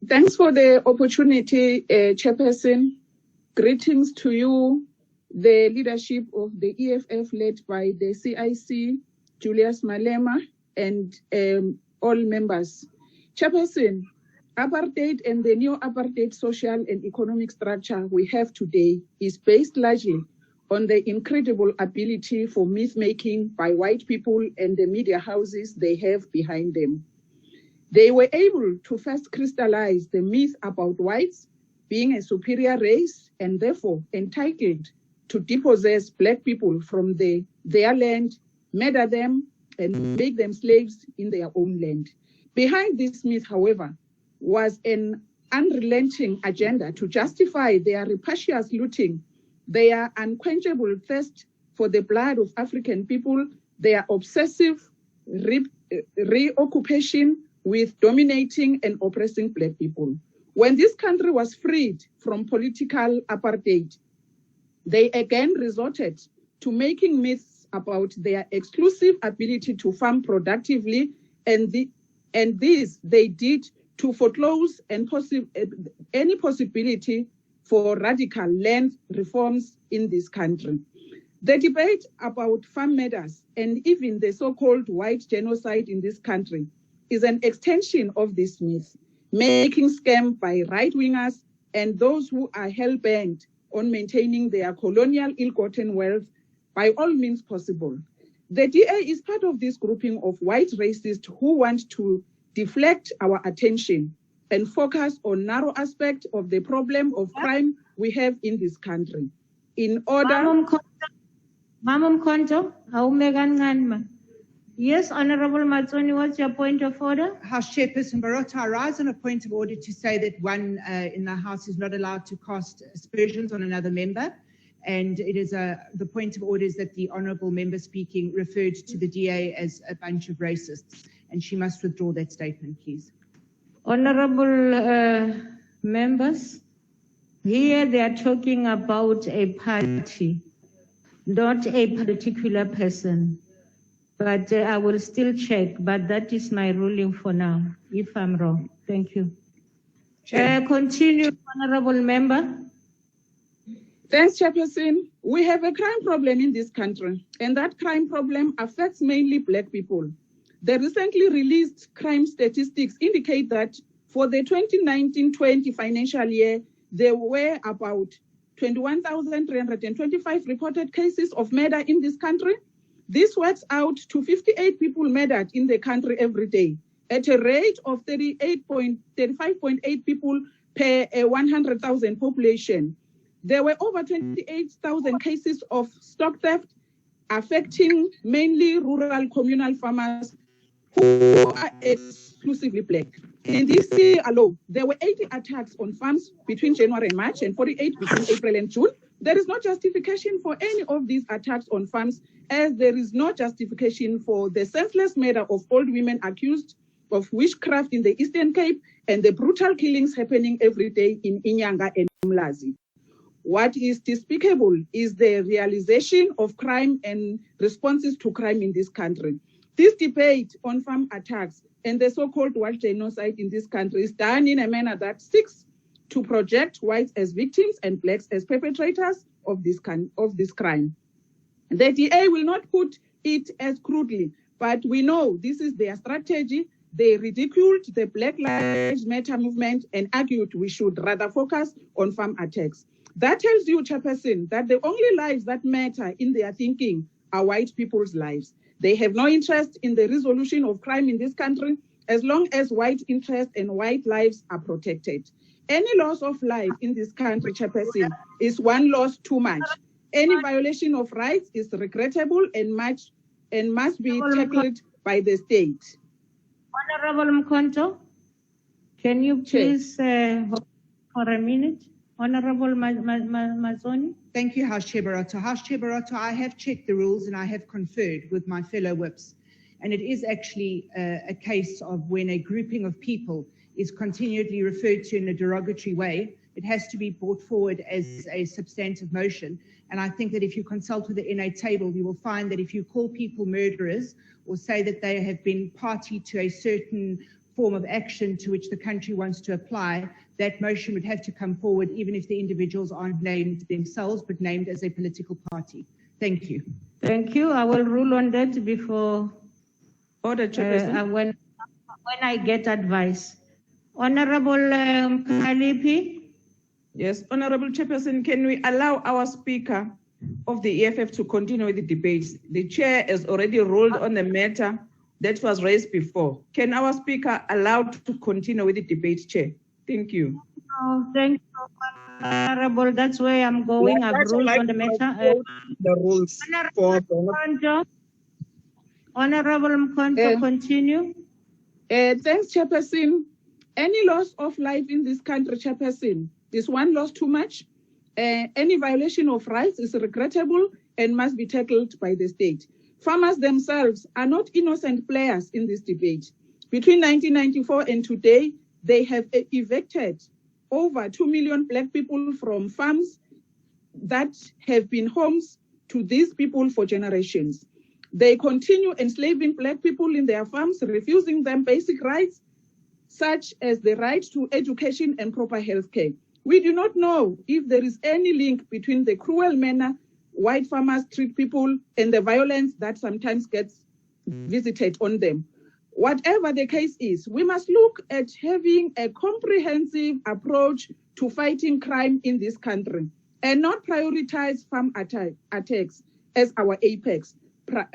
Thanks for the opportunity, Chairperson. Greetings to you, the leadership of the EFF led by the CIC, Julius Malema, and all members. Chairperson, apartheid and the neo-apartheid social and economic structure we have today is based largely on the incredible ability for myth-making by white people and the media houses they have behind them. They were able to first crystallize the myth about whites being a superior race and therefore entitled to depossess Black people from their land, murder them, and make them slaves in their own land. Behind this myth, however, was an unrelenting agenda to justify their rapacious looting, their unquenchable thirst for the blood of African people, their obsessive reoccupation with dominating and oppressing Black people. When this country was freed from political apartheid, they again resorted to making myths about their exclusive ability to farm productively, and this they did to foreclose any possibility for radical land reforms in this country. The debate about farm matters and even the so-called white genocide in this country is an extension of this myth, making scam by right-wingers and those who are hell-bent on maintaining their colonial ill-gotten wealth by all means possible. The DA is part of this grouping of white racists who want to deflect our attention and focus on narrow aspect of the problem of crime we have in this country. In order... Mamam Konto, yes, Honorable Matsoni, what's your point of order? House Chairperson Barotto, I rise on a point of order to say that one in the House is not allowed to cast aspersions on another member. And it is the point of order is that the Honourable member speaking referred to the DA as a bunch of racists, and she must withdraw that statement, please. Honourable members, here they are talking about a party, not a particular person. But I will still check, but that is my ruling for now, if I'm wrong. Thank you. Continue, Honourable Member. Thanks, Chairperson. We have a crime problem in this country, and that crime problem affects mainly Black people. The recently released crime statistics indicate that for the 2019-20 financial year, there were about 21,325 reported cases of murder in this country. This works out to 58 people murdered in the country every day at a rate of 35.8 people per 100,000 population. There were over 28,000 cases of stock theft affecting mainly rural communal farmers who are exclusively Black. In this year alone, there were 80 attacks on farms between January and March and 48 between April and June. There is no justification for any of these attacks on farms, as there is no justification for the senseless murder of old women accused of witchcraft in the Eastern Cape and the brutal killings happening every day in Inyanga and Umlazi. What is despicable is the realization of crime and responses to crime in this country. This debate on farm attacks and the so-called white genocide in this country is done in a manner that seeks to project whites as victims and Blacks as perpetrators of this crime. The DA will not put it as crudely, but we know this is their strategy. They ridiculed the Black Lives Matter movement and argued we should rather focus on farm attacks. That tells you, Chairperson, that the only lives that matter in their thinking are white people's lives. They have no interest in the resolution of crime in this country as long as white interests and white lives are protected. Any loss of life in this country, Chairperson, is one loss too much. Any violation of rights is regrettable and must be tackled by the state. Honourable Mkonto, can you please hold for a minute? Honourable Matsoni. Thank you, House Chair Barotto. House Chair Barotto, I have checked the rules and I have conferred with my fellow whips. And it is actually a case of when a grouping of people is continually referred to in a derogatory way, it has to be brought forward as a substantive motion. And I think that if you consult with the NA table, you will find that if you call people murderers or say that they have been party to a certain form of action to which the country wants to apply, that motion would have to come forward even if the individuals aren't named themselves, but named as a political party. Thank you. Thank you. I will rule on that before Order, Chairperson. when I get advice. Honorable Kalipi. Yes, Honorable Chairperson, can we allow our Speaker of the EFF to continue with the debates? The Chair has already ruled on the matter that was raised before. Can our Speaker allow to continue with the debate, Chair? Thank you. Oh, thank you, Honorable. That's where I'm going. Yeah, I've that's ruled like on the matter. the rules for Honorable Mkonto, continue. Thanks, Chairperson. Any loss of life in this country, Chairperson, is one loss too much. Any violation of rights is regrettable and must be tackled by the state. Farmers themselves are not innocent players in this debate. Between 1994 and today, they have evicted over 2 million Black people from farms that have been homes to these people for generations. They continue enslaving Black people in their farms, refusing them basic rights, such as the right to education and proper health care. We do not know if there is any link between the cruel manner white farmers treat people and the violence that sometimes gets visited on them. Whatever the case is, we must look at having a comprehensive approach to fighting crime in this country and not prioritize farm attacks as our apex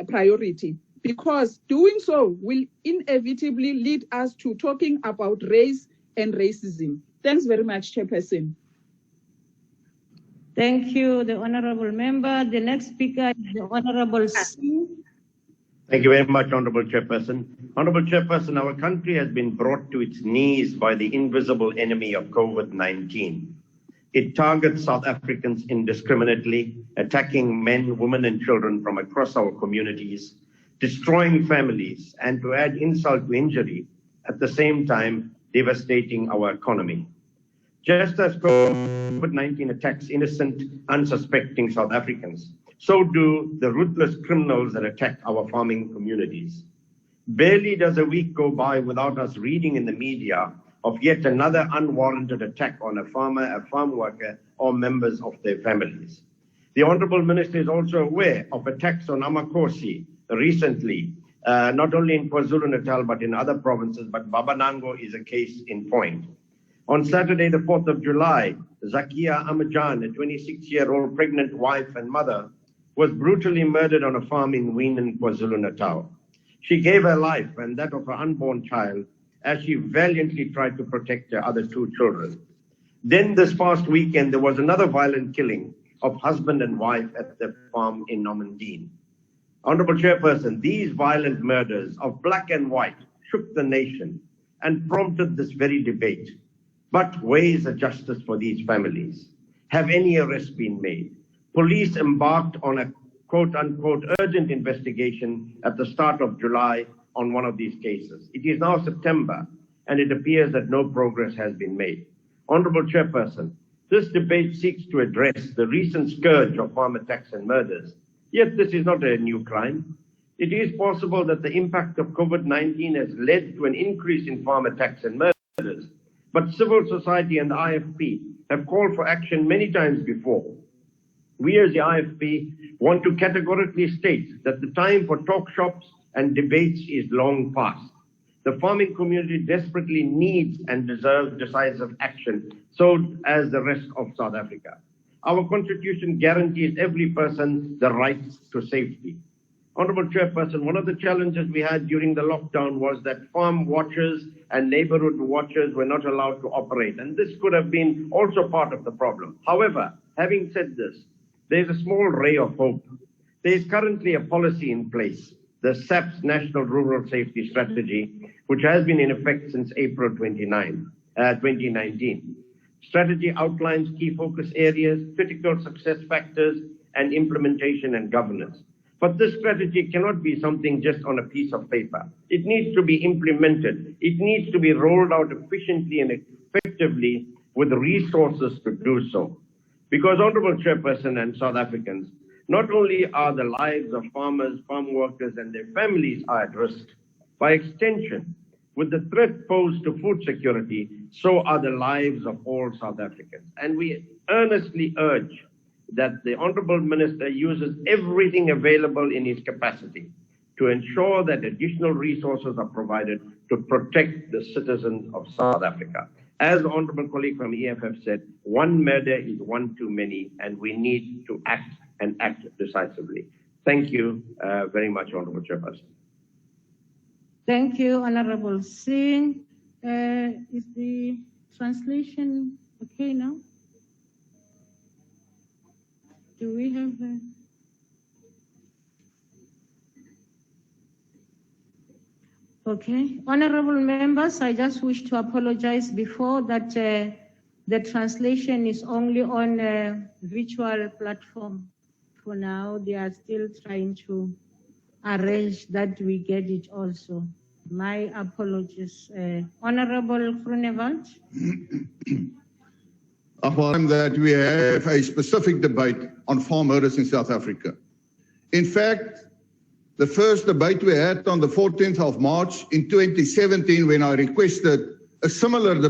priority, because doing so will inevitably lead us to talking about race and racism. Thanks very much, Chairperson. Thank you, the Honorable Member. The next speaker is the Honorable Singh. Thank you very much, Honorable Chairperson. Honorable Chairperson, our country has been brought to its knees by the invisible enemy of COVID-19. It targets South Africans indiscriminately, attacking men, women, and children from across our communities, destroying families, and to add insult to injury, at the same time, devastating our economy. Just as COVID-19 attacks innocent, unsuspecting South Africans, so do the ruthless criminals that attack our farming communities. Barely does a week go by without us reading in the media of yet another unwarranted attack on a farmer, a farm worker, or members of their families. The Honourable Minister is also aware of attacks on Amakosi recently, not only in KwaZulu-Natal but in other provinces, but Babanango is a case in point. On Saturday, the 4th of July, Zakia Amajan, a 26-year-old pregnant wife and mother, was brutally murdered on a farm in Weenan, KwaZulu-Natal. She gave her life and that of her unborn child as she valiantly tried to protect her other 2 children. Then this past weekend, there was another violent killing of husband and wife at the farm in Normandein. Honorable Chairperson, these violent murders of black and white shook the nation and prompted this very debate. But where is the justice for these families? Have any arrests been made? Police embarked on a quote-unquote urgent investigation at the start of July on one of these cases. It is now September, and it appears that no progress has been made. Honorable Chairperson, this debate seeks to address the recent scourge of farm attacks and murders. Yet this is not a new crime. It is possible that the impact of COVID-19 has led to an increase in farm attacks and murders, but civil society and the IFP have called for action many times before. We as the IFP want to categorically state that the time for talk shops and debates is long past. The farming community desperately needs and deserves decisive action, so as the rest of South Africa. Our constitution guarantees every person the right to safety. Honorable Chairperson, one of the challenges we had during the lockdown was that farm watchers and neighborhood watchers were not allowed to operate, and this could have been also part of the problem. However, having said this, there is a small ray of hope. There is currently a policy in place, the SAPS National Rural Safety Strategy, which has been in effect since April 2019. Strategy outlines key focus areas, critical success factors, and implementation and governance. But this strategy cannot be something just on a piece of paper. It needs to be implemented. It needs to be rolled out efficiently and effectively with the resources to do so. Because, Honorable Chairperson and South Africans, not only are the lives of farmers, farm workers, and their families are at risk, by extension, With the threat posed to food security, so are the lives of all South Africans. And we earnestly urge that the Honourable Minister uses everything available in his capacity to ensure that additional resources are provided to protect the citizens of South Africa. As the Honourable colleague from EFF said, one murder is one too many, and we need to act and act decisively. Thank you very much, Honourable Chairperson. Thank you, Honorable Singh. Is the translation okay now? Do we have Okay. Honorable members, I just wish to apologize before that the translation is only on a virtual platform. For now, they are still trying to arrange that we get it also. My apologies. Honorable Groenewald. I find that we have a specific debate on farm murders in South Africa. In fact, the first debate we had on the 14th of March in 2017, when I requested a similar debate